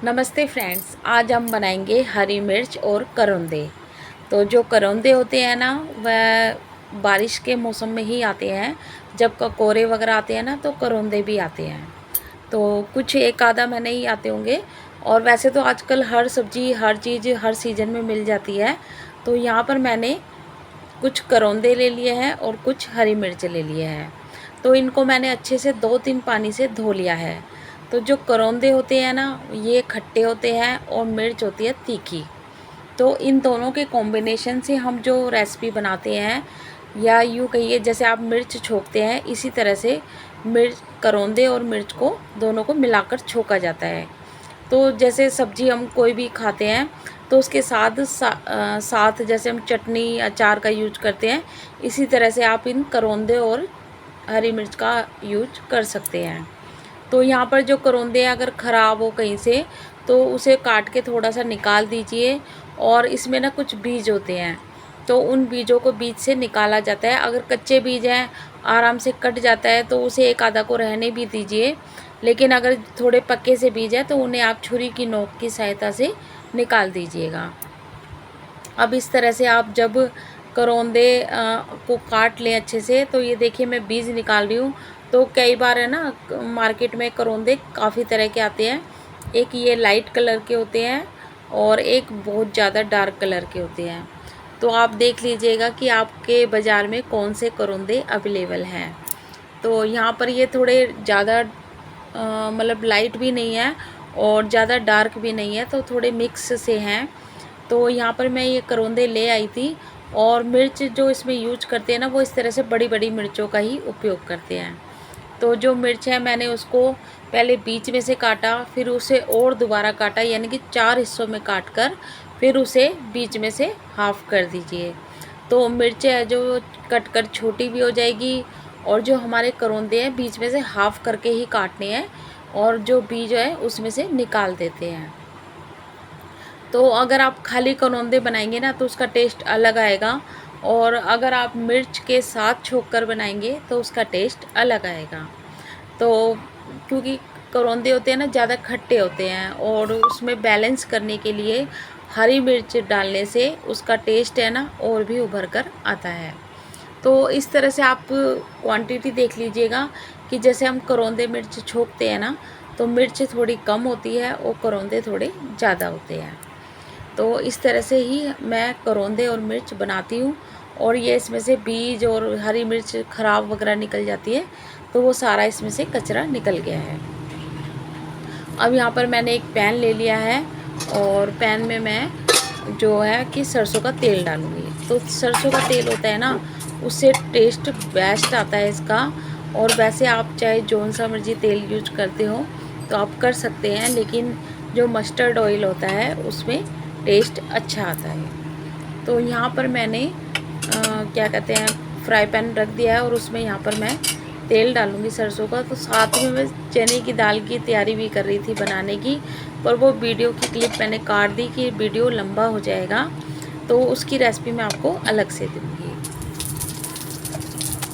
नमस्ते फ्रेंड्स, आज हम बनाएंगे हरी मिर्च और करौंदे। तो जो करौंदे होते हैं ना, वह बारिश के मौसम में ही आते हैं। जब ककोरे वगैरह आते हैं ना, तो करौंदे भी आते हैं। तो कुछ एक आधा महीने ही आते होंगे। और वैसे तो आजकल हर सब्जी हर चीज़ हर सीज़न में मिल जाती है। तो यहाँ पर मैंने कुछ करौंदे ले लिए हैं और कुछ हरी मिर्च ले लिए हैं। तो इनको मैंने अच्छे से 2-3 पानी से धो लिया है। तो जो करौंदे होते हैं ना, ये खट्टे होते हैं और मिर्च होती है तीखी। तो इन दोनों के कॉम्बिनेशन से हम जो रेसिपी बनाते हैं, या यूँ कहिए जैसे आप मिर्च छोंकते हैं, इसी तरह से मिर्च करौंदे और मिर्च को दोनों को मिलाकर छोंका जाता है। तो जैसे सब्जी हम कोई भी खाते हैं तो उसके साथ जैसे हम चटनी अचार का यूज करते हैं, इसी तरह से आप इन करौंदे और हरी मिर्च का यूज कर सकते हैं। तो यहाँ पर जो करौंदे अगर ख़राब हो कहीं से, तो उसे काट के थोड़ा सा निकाल दीजिए। और इसमें ना कुछ बीज होते हैं, तो उन बीजों को बीज से निकाला जाता है। अगर कच्चे बीज हैं, आराम से कट जाता है, तो उसे एक आधा को रहने भी दीजिए। लेकिन अगर थोड़े पक्के से बीज हैं, तो उन्हें आप छुरी की नोक की सहायता से निकाल दीजिएगा। अब इस तरह से आप जब करौंदे को काट लें अच्छे से, तो ये देखिए मैं बीज निकाल रही हूँ। तो कई बार है ना, मार्केट में करौंदे काफ़ी तरह के आते हैं। एक ये लाइट कलर के होते हैं और एक बहुत ज़्यादा डार्क कलर के होते हैं। तो आप देख लीजिएगा कि आपके बाज़ार में कौन से करौंदे अवेलेबल हैं। तो यहाँ पर ये थोड़े ज़्यादा मतलब लाइट भी नहीं है और ज़्यादा डार्क भी नहीं है, तो थोड़े मिक्स से हैं। तो यहाँ पर मैं ये करौंदे ले आई थी। और मिर्च जो इसमें यूज करते हैं ना, वो इस तरह से बड़ी बड़ी मिर्चों का ही उपयोग करते हैं। तो जो मिर्च है, मैंने उसको पहले बीच में से काटा, फिर उसे और दोबारा काटा, यानी कि 4 हिस्सों में काट कर फिर उसे बीच में से हाफ कर दीजिए। तो मिर्च है जो कट कर छोटी भी हो जाएगी। और जो हमारे करौंदे हैं, बीच में से हाफ करके ही काटने हैं और जो बीज है उसमें से निकाल देते हैं। तो अगर आप खाली करौंदे बनाएंगे ना, तो उसका टेस्ट अलग आएगा। और अगर आप मिर्च के साथ छोंक कर बनाएंगे, तो उसका टेस्ट अलग आएगा। तो क्योंकि करौंदे होते हैं ना, ज़्यादा खट्टे होते हैं, और उसमें बैलेंस करने के लिए हरी मिर्च डालने से उसका टेस्ट है ना और भी उभर कर आता है। तो इस तरह से आप क्वांटिटी देख लीजिएगा कि जैसे हम करौंदे मिर्च छोंकते हैं ना, तो मिर्च थोड़ी कम होती है और करौंदे थोड़े ज़्यादा होते हैं। तो इस तरह से ही मैं करौंदे और मिर्च बनाती हूँ। और ये इसमें से बीज और हरी मिर्च ख़राब वगैरह निकल जाती है, तो वो सारा इसमें से कचरा निकल गया है। अब यहाँ पर मैंने एक पैन ले लिया है और पैन में मैं जो है कि सरसों का तेल डालूँगी। तो सरसों का तेल होता है ना, उससे टेस्ट बेस्ट आता है इसका। और वैसे आप चाहे जौन सा मर्जी तेल यूज करते हो तो आप कर सकते हैं, लेकिन जो मस्टर्ड ऑयल होता है उसमें टेस्ट अच्छा आता है। तो यहाँ पर मैंने क्या कहते हैं, फ्राई पैन रख दिया है और उसमें यहाँ पर मैं तेल डालूँगी सरसों का। तो साथ में मैं चने की दाल की तैयारी भी कर रही थी बनाने की, पर वो वीडियो की क्लिप मैंने काट दी कि वीडियो लंबा हो जाएगा। तो उसकी रेसिपी मैं आपको अलग से दूँगी।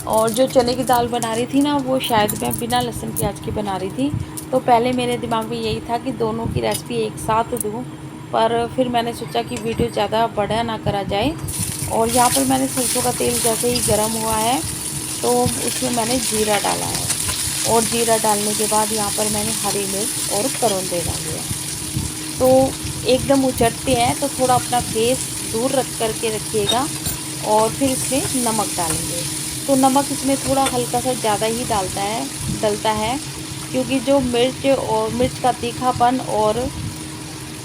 और जो चने की दाल बना रही थी ना, वो शायद मैं बिना लहसुन प्याज की बना रही थी। तो पहले मेरे दिमाग में यही था कि दोनों की रेसिपी एक साथ दूँ, पर फिर मैंने सोचा कि वीडियो ज़्यादा बड़ा ना करा जाए। और यहाँ पर मैंने सरसों का तेल जैसे ही गर्म हुआ है, तो उसमें मैंने जीरा डाला है। और जीरा डालने के बाद यहाँ पर मैंने हरी मिर्च और करौंदे डाले हैं। तो एकदम उचटते हैं, तो थोड़ा अपना फेस दूर रख कर के रखिएगा। और फिर इसमें नमक डालेंगे। तो नमक इसमें थोड़ा हल्का सा ज़्यादा ही डलता है, क्योंकि जो मिर्च का तीखापन और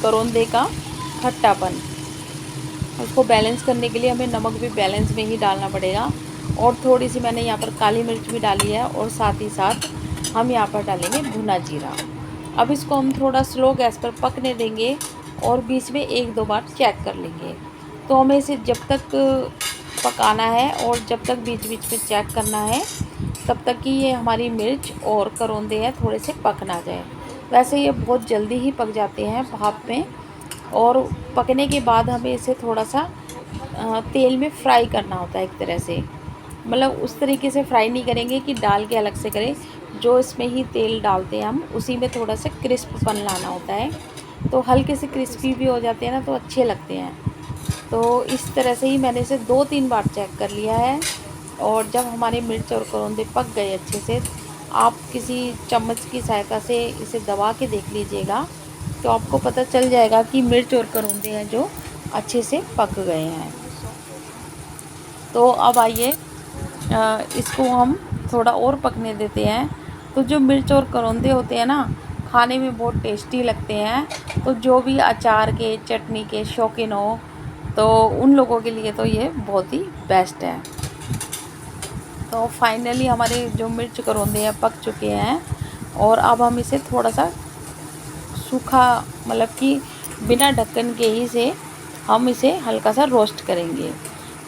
करौंदे का खट्टापन, उसको बैलेंस करने के लिए हमें नमक भी बैलेंस में ही डालना पड़ेगा। और थोड़ी सी मैंने यहाँ पर काली मिर्च भी डाली है, और साथ ही साथ हम यहाँ पर डालेंगे भुना जीरा। अब इसको हम थोड़ा स्लो गैस पर पकने देंगे और बीच में 1-2 बार चेक कर लेंगे। तो हमें इसे जब तक पकाना है और जब तक बीच बीच में चेक करना है, तब तक कि ये हमारी मिर्च और करौंदे हैं थोड़े से पक ना जाए। वैसे ये बहुत जल्दी ही पक जाते हैं भाप में। और पकने के बाद हमें इसे थोड़ा सा तेल में फ्राई करना होता है एक तरह से। मतलब उस तरीके से फ्राई नहीं करेंगे कि डाल के अलग से करें, जो इसमें ही तेल डालते हैं हम, उसी में थोड़ा सा क्रिस्पपन लाना होता है। तो हल्के से क्रिस्पी भी हो जाते हैं ना, तो अच्छे लगते हैं। तो इस तरह से ही मैंने इसे 2-3 बार चेक कर लिया है। और जब हमारे मिर्च और करौंदे पक गए अच्छे से, आप किसी चम्मच की सहायता से इसे दबा के देख लीजिएगा, तो आपको पता चल जाएगा कि मिर्च और करौंदे हैं जो अच्छे से पक गए हैं। तो अब आइए इसको हम थोड़ा और पकने देते हैं। तो जो मिर्च और करौंदे होते हैं ना, खाने में बहुत टेस्टी लगते हैं। तो जो भी अचार के, चटनी के शौकीन हो, तो उन लोगों के लिए तो ये बहुत ही बेस्ट है। तो फाइनली हमारे जो मिर्च करौंदे हैं पक चुके हैं। और अब हम इसे थोड़ा सा सूखा, मतलब कि बिना ढक्कन के ही से हम इसे हल्का सा रोस्ट करेंगे।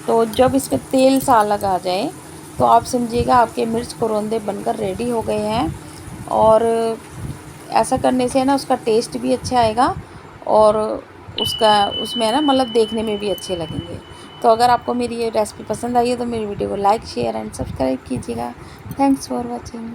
तो जब इसमें तेल सा अलग आ जाए, तो आप समझिएगा आपके मिर्च करौंदे बनकर रेडी हो गए हैं। और ऐसा करने से ना उसका टेस्ट भी अच्छा आएगा, और उसका उसमें है ना, मतलब देखने में भी अच्छे लगेंगे। तो अगर आपको मेरी ये रेसिपी पसंद आई है तो मेरी वीडियो को लाइक, शेयर एंड सब्सक्राइब कीजिएगा। Thanks for watching.